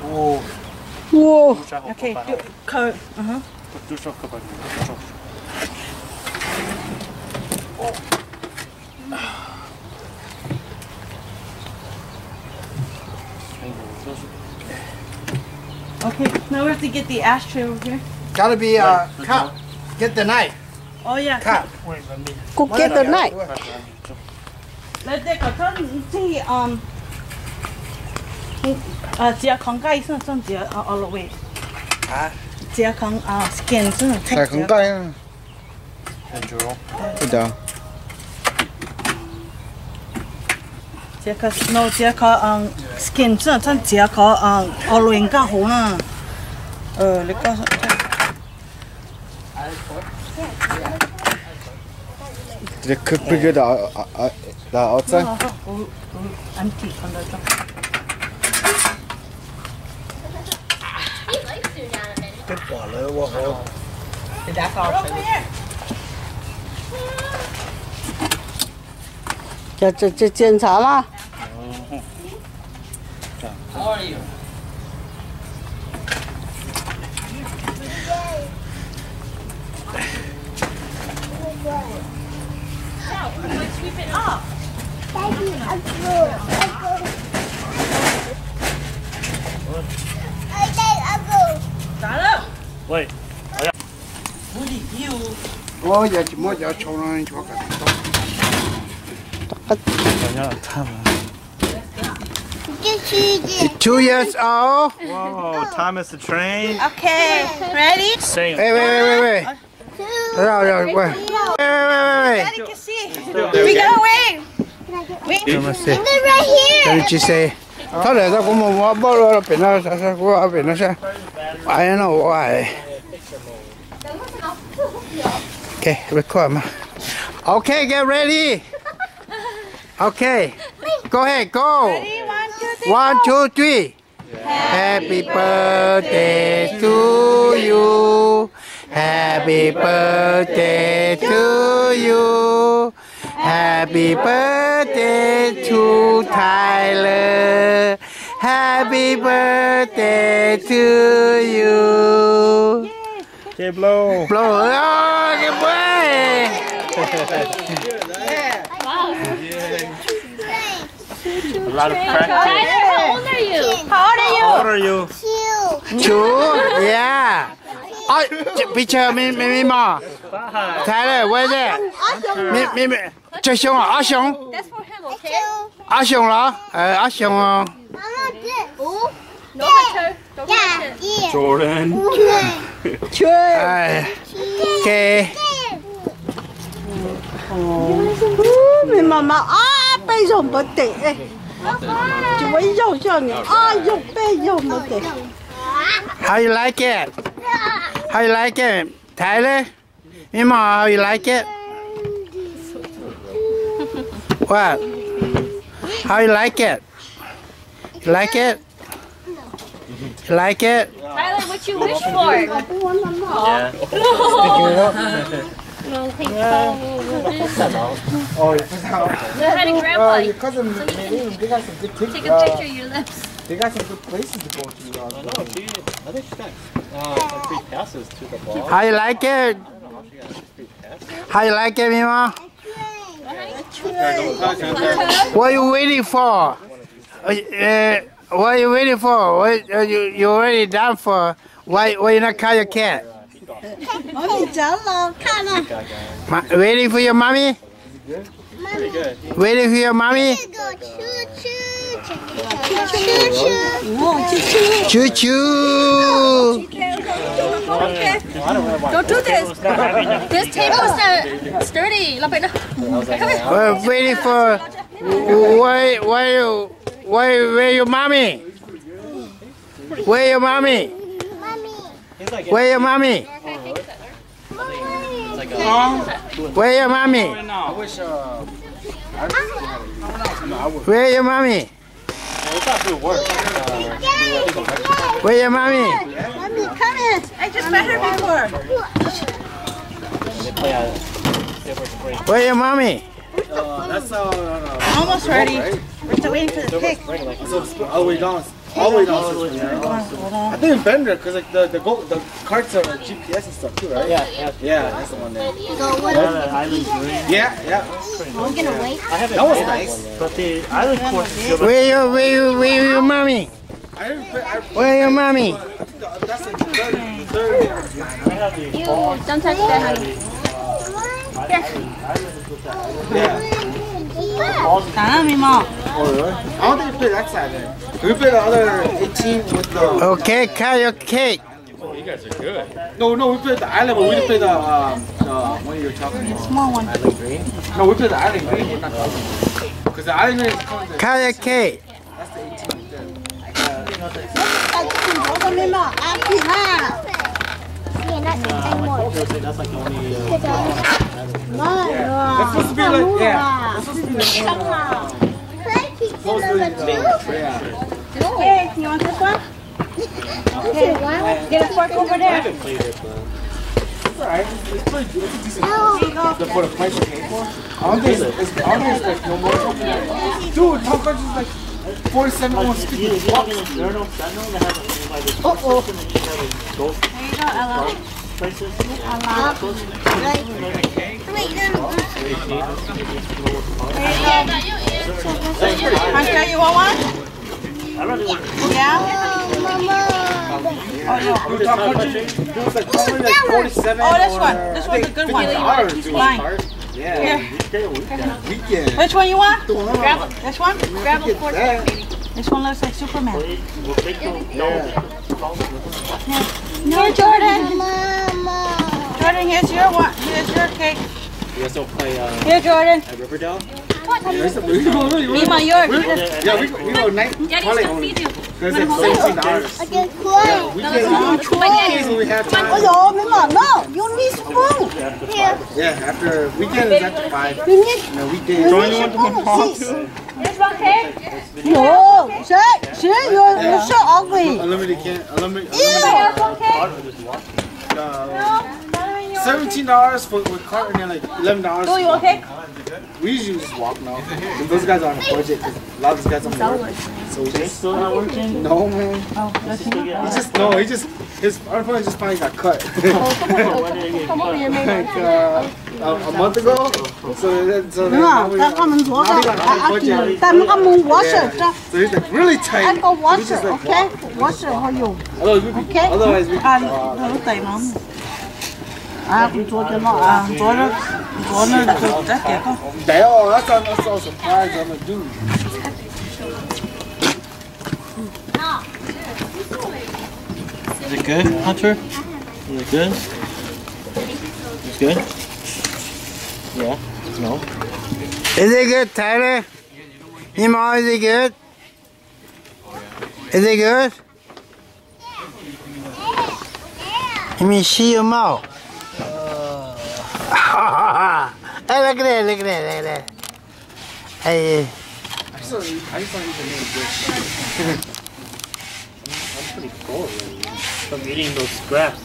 Whoa. Okay, coat. Okay, now we have to get the ashtray over here. Gotta be cut. Get the knife. Oh yeah. Cut. Go get the knife. Let the cotton see只扛盖上只all the way. 啊？只扛skin 上 才很干呀。对的。只扛 no 只扛skin 上只扛all the way 加好啦。你加。这可不给的熬针。empty 看到这。 Kết quả lớn quá hả? Thì đã có 자, 检查啦。 How are you? Sweep it up. Wait. Ủa giờ chỉ mới giờ cho nó cho cả. It's 2 years old. Whoa, Thomas the train. Okay, ready? Saying. Wait. Rồi, wait. Daddy can see. We gotta wait. Wait. Let me see. Right here. What did you say? Thôi để tao cũng muốn bỏ nó bên nó sao của bên nó sao? I don't know why. Okay, record ma. Okay, get ready. Okay, go ahead, go. Ready? 1, 2, 3. Happy birthday to you. Happy birthday to you. Happy birthday to Tyler. Happy birthday to you. Okay, blow. Blow. Oh, good boy. A lot of practice. How old are you? How old are you? 2. Yeah. Oh, picture me more. Tyler, where's that? Me. 这熊啊，阿熊。 That's for him, okay? 阿熊啦，阿熊哦。 No hunter. Don't touch it. Jordan. 哎，OK。你妈妈啊，背上不得哎，就会绕上你啊，又背又不得。 How you like it? How you like it? Tyler? Mima, how you like it? What? How you like it? You like it? You like it? Tyler, what you wish for? Yeah. No, thank Oh, you. Grandpa, your cousin, they got some good tickets. take a picture of your lips. They got some good places to go to. I think she got free passes to the ball. How you like it? How you like it, Mima? What are you waiting for? What are you waiting for? What you already done for? Why you not call your cat? 我哋走咯，看啦。 Waiting for your mommy? Pretty good. Waiting for your mommy? Choo choo. Don't do this. This table's not sturdy. Waiting for where your mommy? Where your mommy? Where your mommy? Where your mommy? Where your mommy? Where your mommy? Mommy, come in. I just met her before. Where your mommy? Almost ready. We're still waiting for the pig. Oh, we don't. All the way down. I think in Bender, because like the carts are like GPS and stuff too, right? Yeah, that's the one there. Island green. Yeah. We're gonna wait. That was nice. But the island course is Where your mommy? Where your mommy? That's like the third. You don't touch that, honey. Tana, mi mom. Oh, really? I don't think we played that side then. We played the other 18 with the... Okay, cut your cake. Oh, you guys are good. No, we played the island, but we didn't play the one you were talking about. Small one. Island green? No, we played the island green, we're not talking about. Because the island green is coming. Cut your cake. That's the 18 right there. that's like the only. That's supposed to be like, that's supposed to be like, Hey, you want this one? Okay, get a fork over there. I haven't played it, but. Alright, it's pretty good. It's decent. For the price you pay for. I don't think it's like no more. Dude, Tom Cruise is like 47 on speed. Places. Uncle, you want one? Yeah? Oh, this one. This one's a good one. Fine. Yeah. Weekend. Which one you want? Grab This one? grab a fork there, baby. This one looks like Superman. No, Jordan. Jordan, here's your one. Here's your cake. You guys don't play Here, Jordan. at Riverdale? Ima, yours. Yeah, we go night. Daddy's gonna feed you. Because it's $17. We had Ôi dồi, mấy mỏ no, you need spoon. yeah, after weekend is after 5. You need No, weekday. spoon. There's one cake. No, you're so ugly. Unlimited can. Unlimited. There's one cake. $17 for with cart and then like $11. Oh, you want cake? We usually just walk now. And those guys are on a budget because a lot of those guys don't work. So we just Still not working? no man. Oh, that's He just his phone just finally got cut. When did it get cut? Like a month ago. So then Đúng không? Ta có mình rửa now đâu. he's on a budget. Ta mới có muốn wash it. So he's like really tight. Anh có We wash just it, like okay? Wash it for you. Otherwise we À, nó tẩy mà. À, cũng cho nó. À, cho nó chắc kìa không? Damn, that's all surprised I'm a dude. Is it good, Hunter? Is it good? It's good? Yeah? No? Is it good, Tyler? Mom, is it good? Is it good? Let me see your mouth. Hey, look at that, look at that, look at that. Hey. I just don't eat the name good. I'm pretty full already. From eating those scraps.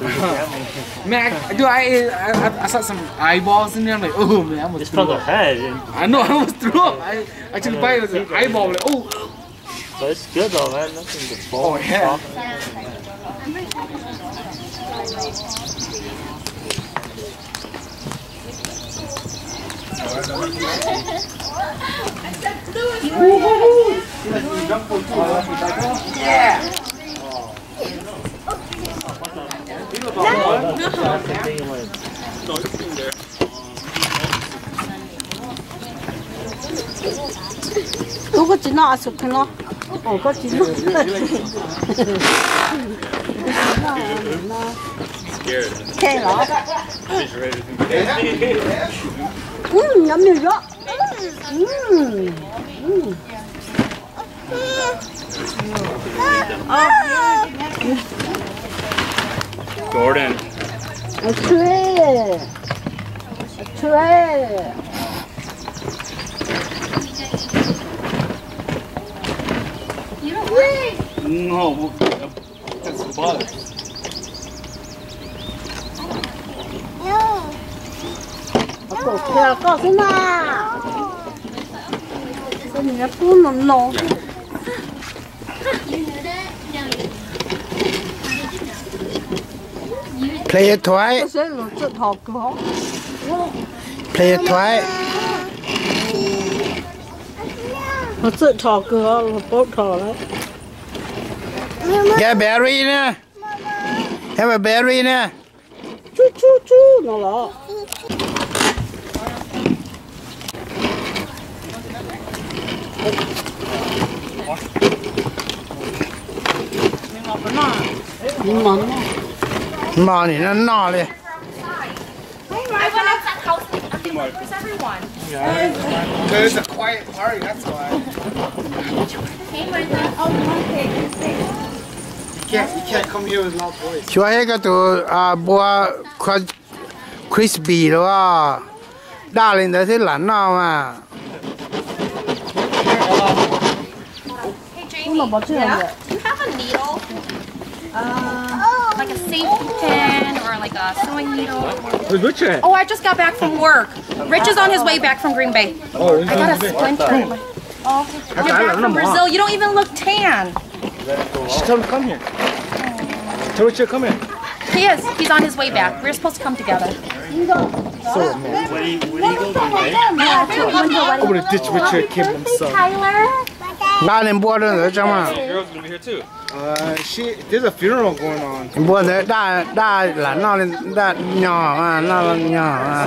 Man, dude, I saw some eyeballs in there. I'm like, oh man, I almost It's threw from the up. head. And, I know, I almost threw up. I actually bite it as an eyeball. Like, oh. but it's good though, man. Nothing to fall. Oh, yeah. Tôi có chín nó sụp nó. Ồ có chín nó. Kê nó. Nhắm nhiều đó. Gordon. A tray. A tray. No, that's butter. Cổ kìa, có thế nào? Sao nhìn nó phun nó nổ. Play it twice. Sẽ là chuyện học cửa. Play it twice. Nó chuyện thỏ cửa là bốt thỏ đấy. Get berry nè. Have a berry nè. Chú nó là. Mò này nó no đi. I went out that house. Where's everyone? Because it's a quiet party, that's why. Hey, Martha. Oh, okay. You can't come here with loud voice. ช่วยให้กับตัวบัวคริสปี้หรือว่าด้าลินเดอร์ที่หลังนอมา Hey, Jamie. Yeah? Do you have a needle? Like a safety pin or like a sewing needle? Where's Richard? Oh, I just got back from work. Rich is on his way back from Green Bay. Oh, I got a splinter. Oh, you're back from Brazil. You don't even look tan. Tell him to come here. Tell Richard to come here. He is. He's on his way back. We're supposed to come together. Where do you go, Green Bay? Yeah, to I'm gonna ditch Richard, Kim, and son. Tyler. ด้าลินบัวด้วยเหรอจังมา Girls gonna be here too. There's a funeral going on. บัวเดอด้าหลังนอลินด้าหย่อมาหน้าหย่อมา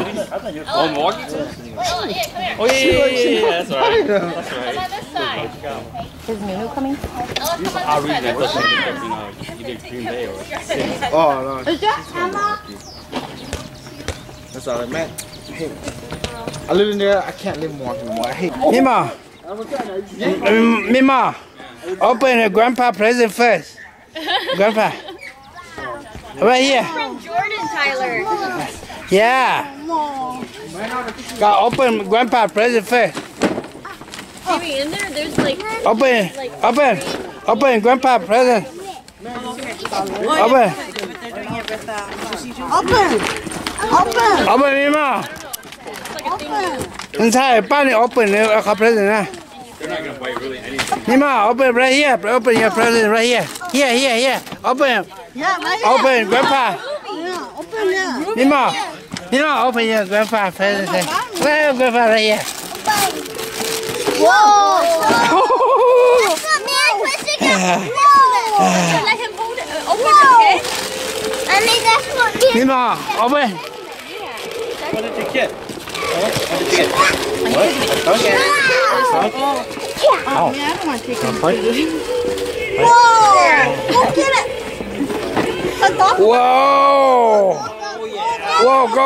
Oh, Morganton? Oh, yeah. That's right. That's right. Is Nunu coming? I'll read that question if you did Green Bay or City. Oh, no. That's all I meant. Hey, I live in there. I can't live in Morgan anymore. I hate it. Mima, open the grandpa present first. Grandpa. Right here. From Jordan, Tyler. Yeah. Got open grandpa present first. Maybe in there, there's like... Open grandpa present. Open. Open, Mima. Inside, bunny open a present. They're not gonna bite really anything. Mima, open right here. Open your present right here. Here. Open. Open, grandpa. Mima, open your grandpa present. Well, grandpa right here. Whoa! Let him hold it. Open it, okay? I mean, that's what Mima, open. What did you get? Whoa! Whoa, go.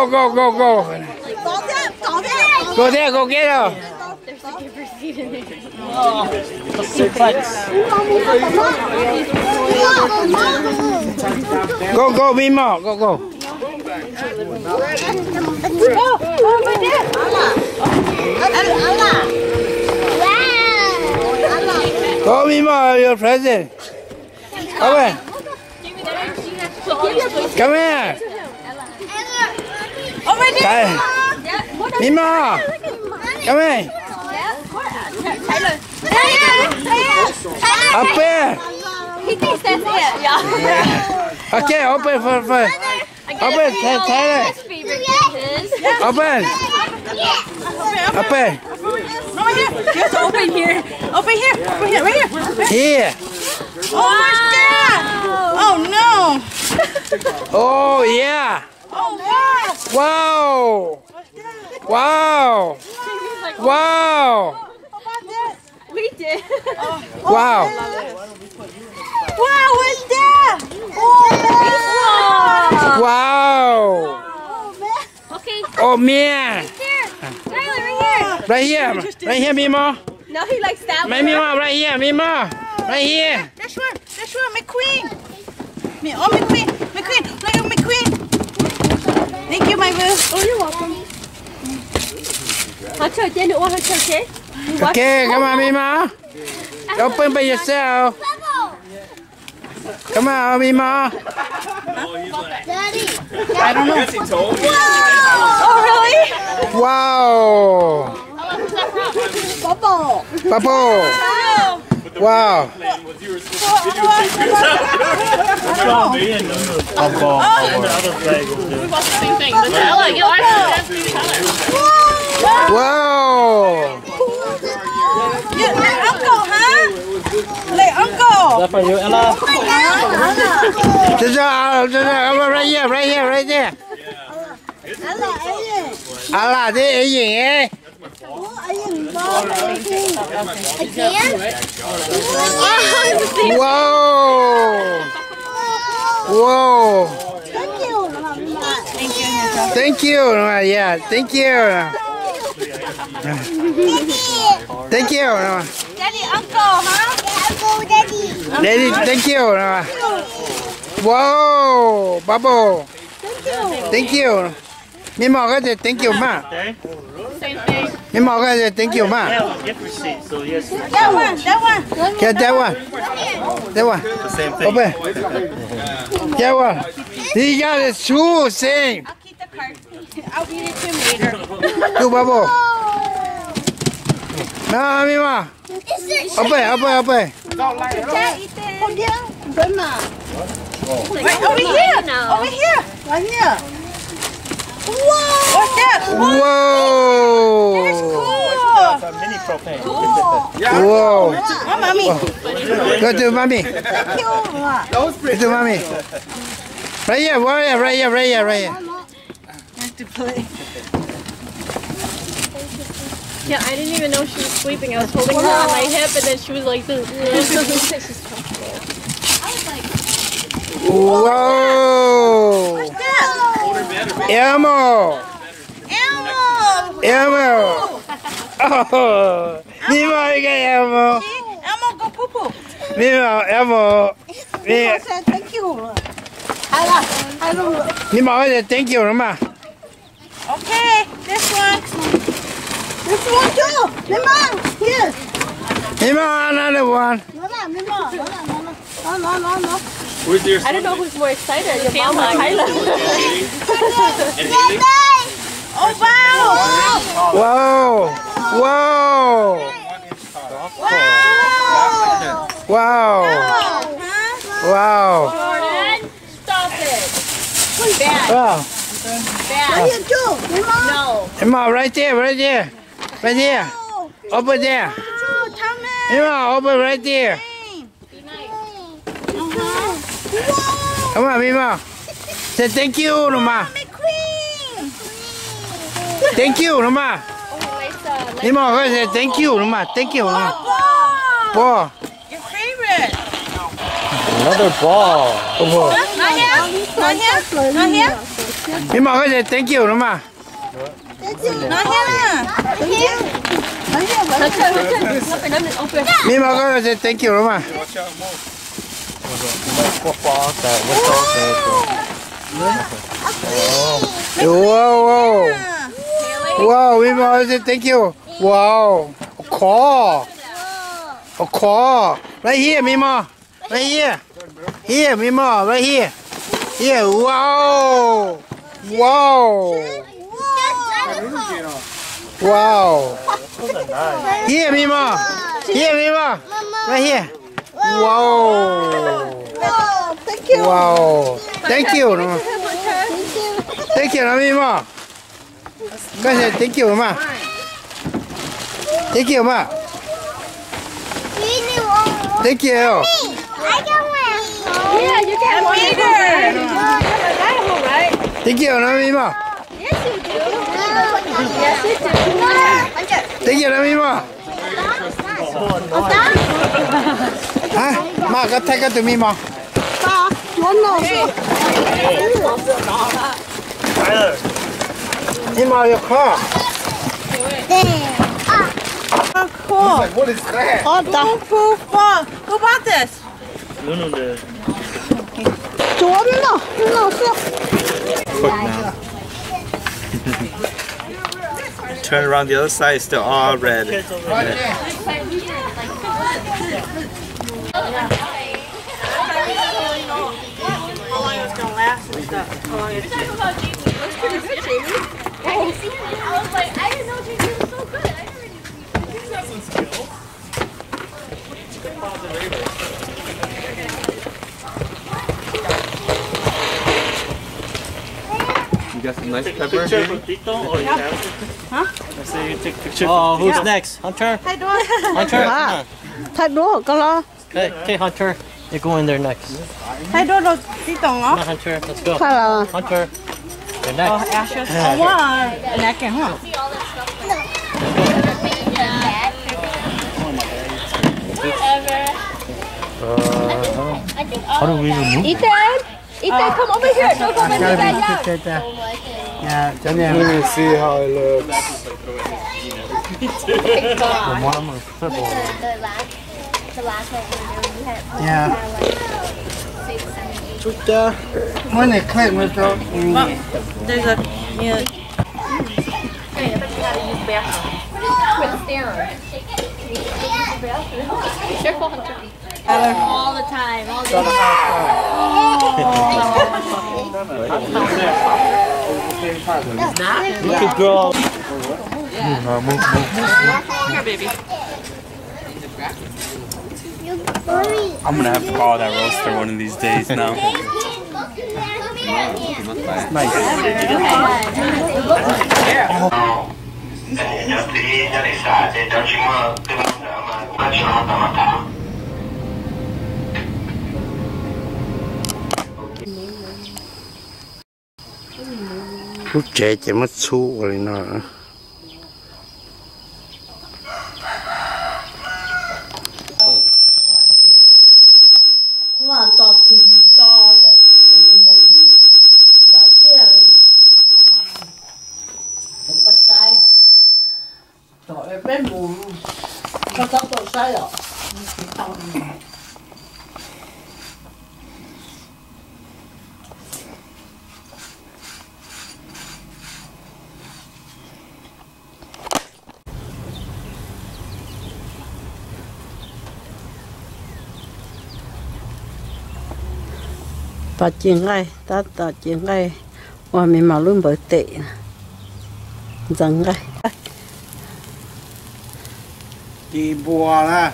Go there, go get her. Go, Mima, go. Go, Mima, your present. Open. Come here. Mima, come here. Up here. He thinks that's it. Yeah. Okay, open first. Open, Tyler. His favorite is his. Open. Over here. You have to open here. Open here. Right here. Here. Oh, where's Dad? Oh, no. Oh, yeah. Oh, wow. Wow. We did. Wow. Wow, where's Dad? Wow. Okay. Oh, man. Here. Tyler, right here. Right here, Mima. No, he likes that one. Mima, right here, Mima. Right here. That's one, McQueen. McQueen. Look at McQueen. Thank you, my boo. Oh, you're welcome. Okay? Okay, come on, Mima. Open by yourself. Come on, Mima. Daddy. I don't know. Yes, he told me. Oh, really? Wow. Bubble. Wow. Wow. Let uncle, huh? Let uncle. Is that for you, Ella? Right here, right there. Allah, this is Ying. Whoa. Whoa. Thank you. Yeah, thank you. Thank you. Daddy, uncle, huh? Daddy, thank you. Wow, bubble. Thank you. Mimo có thể thank you ma. Mimo có thể thank you ma. Gift receipt, so yes. That one. Get that one. That one. The same thing. Open. That one. He got the shoe same. I'll keep the card. I'll read it to him later. Do bubble. No, Mimo. Open. Wait, over here. Right here. Whoa! What's that? Whoa. That's cool. It's a mini propane. Whoa. Oh, mommy. Go to mommy. Thank you. Go to mommy. Right here. Have to play. Yeah, I didn't even know she was sleeping. I was holding her on my hip, and then she was like this. Whoa. What's that? Elmo. Oh. Mimo, you got Elmo. See? Elmo, go poo-poo. Mimo, Elmo. Mimo said thank you. Mimo, thank you, Mama. Okay, this one. This one too. Mimo, here. Mimo, another one. No. Where's your I don't know who's more excited, your mom or Tyler. Oh, wow. Wow. Jordan, stop it. Bad. Wow. Bad. Here too. Mimo. No. Mimo, right there. Over there. Mimo, over right there. Come on, Mimo. Say thank you, Mama. Thank you, Mama. Mimo, say thank you, Mama. Thank you, Mama. Ball. Your favorite. another ball? Not here. Mimo, say thank you, Mama. Not here. Mimo, say thank you, Mama. Whoa. Wow, Mimo, say thank you. Wow. A call. Right here, Mimo. Right here. Here, Mimo. Right here. Here. Wow. Here, Mimo. Right here. Wow. Thank you. Wow. Thank you, Mama. Thank you, Mimo. Go ahead. Thank you, Mama. Thank you, Mama. Thank you. I got one. Yeah, you can have bigger. Idaho, right? Thank you, Mimo. Yes, you do. Yes, you do. Thank you, Mimo. Hả? Mà có take it to Mimo. Mimo, your car. Cool. What is that? Who bought this? Lunu did. Turn around the other side, it's still all red. How long it's gonna last and stuff. How long it's I was like, I didn't know Jamie was so good. I never knew. You got some nice pepper here? Huh? I say you take a picture. Oh, who's next? Hunter? Hunter? À, thay đũa có lo. Okay, Hunter. You go in there next. Thay đũa đâu tí tông Come đó. on, Hunter. Let's go. Thay là Hunter. You're next. Ashes. Wow, nè kìa hả? How do we remove? Ethan, come over here. Don't come in the backyard. Yeah, cho nên Let me see how it looks. The last one you had yeah. 6, 7, 8. Chút mới này khai mới cho. There's a yeah. Careful, Hunter. All the time. All the time. Look at girl. Here, baby. I'm gonna have to call that roaster one of these days now. Lúc trẻ chỉ mất xu rồi nó. Và cho TV cho để nên mua gì đã tiền không có sai trời ơi bên mù có sắp có sai rồi ta chuyện ngay ta chuyện ngay và mình mà luôn bởi tệ rằng ngay Chim bùa là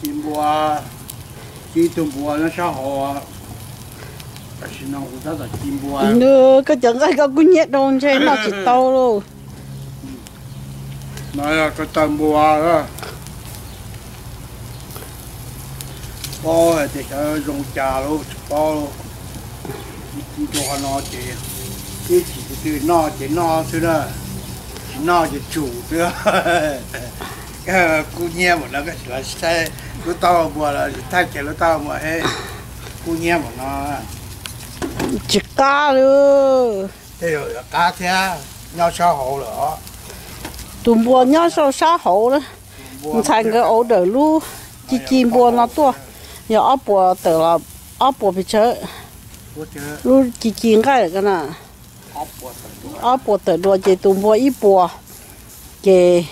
chim bùa chỉ tụm bùa nó sao họ xin nó cũng rất là chim bùa nữa cái chẳng ngay có nhiệt đâu chứ nó chỉ tao luôn nói là cái tụm bùa đó bò thì cái dùng trà luôn bò luôn chỉ cho nó chỉ từ nó chỉ nó thôi đó nó chỉ chủ nữa cái cô nhia một nó cái là sai nó tao bùa là thay cái nó tao mà hết cô nhia một nó chỉ cá luôn thế rồi cá thế nhau sao hổ nữa tụm bùa nhau sao sao hổ đó thành cái ổ đời luôn chỉ chim bùa nó to giờ ấp bùa từ là ấp bùa bị chơi luôn chỉ chim cái cái nào ấp bùa từ đùa chỉ tụm bùa ít bùa chỉ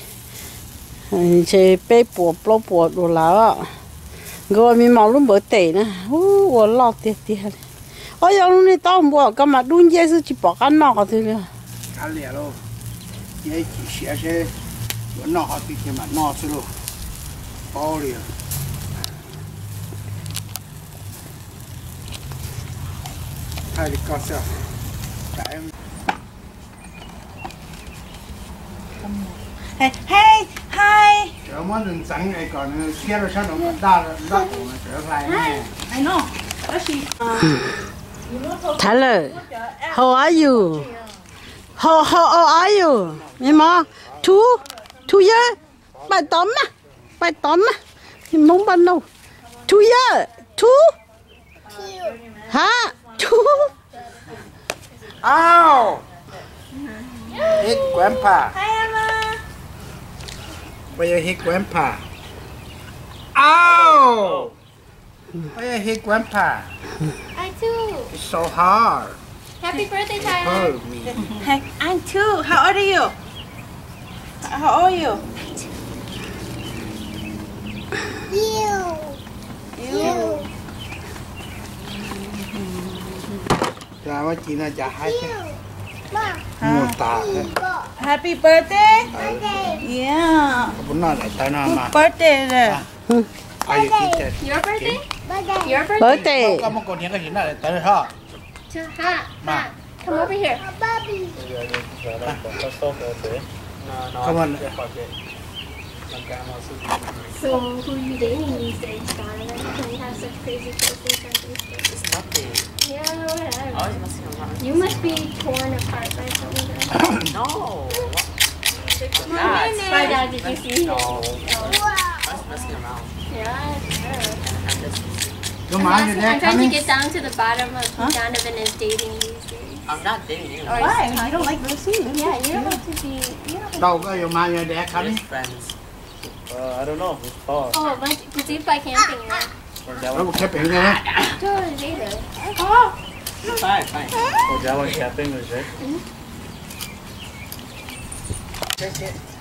bé bùa plo bùa đồ lá rồi mình màu luôn bữa tệ nữa ủa lo tiệt tiệt ôi giờ lúc này tao bùa cái mà đun dây chỉ bỏ cái nọ thôi nữa cá lẻ luôn dây chỉ sẽ nọ thì mà nọ thôi luôn bao liền hai đi con sao em Hey, hey, hi. Trở món đừng sẵn này còn kia rồi sao nó đa của trở lại này. I know. Tyler, how are you? How are you? Mama, two years? Bài tóm á. Mình muốn bao lâu? 2 years? 2? Hả? 2? Ow! Hit grandpa. Hi, Emma. Why you hit grandpa? Ow! Why you hit grandpa? I too. It's so hard. Happy birthday, Tyler. Hurt me. Hey, I'm 2. How old are you? How old are you? You. Ra quá chị nó chả hai chứ. Một tà thế. Happy birthday. Okay. Yeah. Bún nó lại tới nó mà. Birthday rồi. Are you teacher? Your birthday? Your birthday? Birthday. Có một con nhện cái gì này tới ha. Ha. Come over here. Come on. So, who are you dating these days, Donovan? Can you have such crazy posters on Facebook? It's nothing. Yeah, whatever. I was messing around. You must be torn apart by someone. No. My dad, did you see? No. I was messing around. Yeah, sure. Your mom, your I'm dad trying to coming? get down to the bottom of who Donovan is dating these days. I'm not dating you. Why? You don't like Lucy? Yeah, you're about to be. Đâu có your mom, your dad coming? We're friends. I don't know. It's far. Oh, but because you by camping now. Nó một cái biển này. Totally later. Fine. Oh, that one camping is it?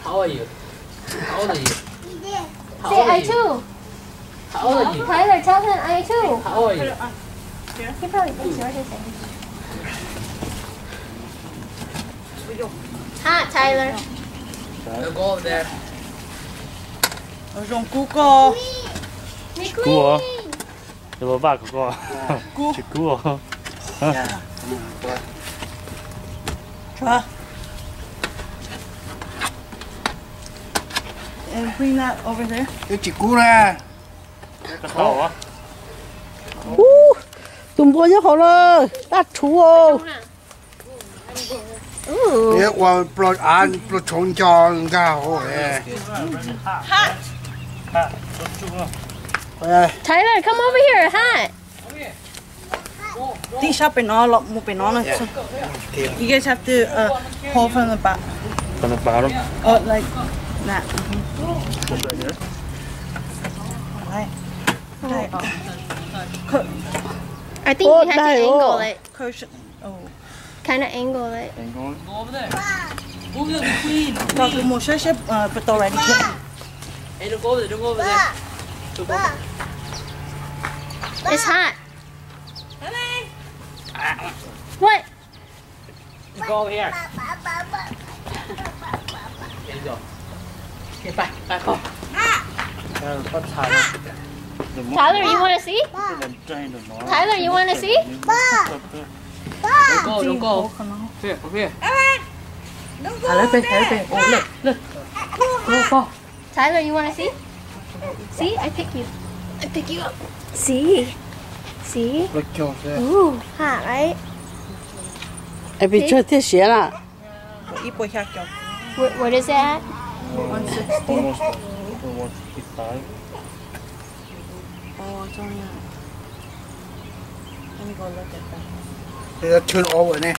How are you? How old are you? How Say old are I you? too. How old are you? Tyler, tell him I too. How old are you? He probably thinks you're the same. Hi, Tyler. We'll go over there. Ở trong cú co. Cua. Được ba của con. Chỉ cua. Try. And bring that over there. Cái chị cú ra. Cái tàu á. Tụm bùa nhá họ rồi. Đắt chú ô. Cái qua plot ăn plot trốn cho ra hồ này. Tyler, come over here. Hi. Đi shop bên nó, lọc một bên nó này. You guys have to pull from the back. From the bottom. Like that. Right. I think you have to đây, angle it. Cushion. Oh. Kind of angle it. Go over there. Now the more shape, but already. Hey, don't go over there. Don't go over there. Don't go over there. It's hot. What? Go over here. There you go. Okay, back home. Có thải. Tyler, you want to see? Tyler, you want to see? Don't go. Here, over here. Oh, look. Go. Tyler, you want to see? See, I pick you. I pick you up. See? Look close. Ooh, hot, right? Em bị chơi thiết xế là. What is it at? 160. Almost 155. Oh, it's only. Let me go look at that. They turn over này.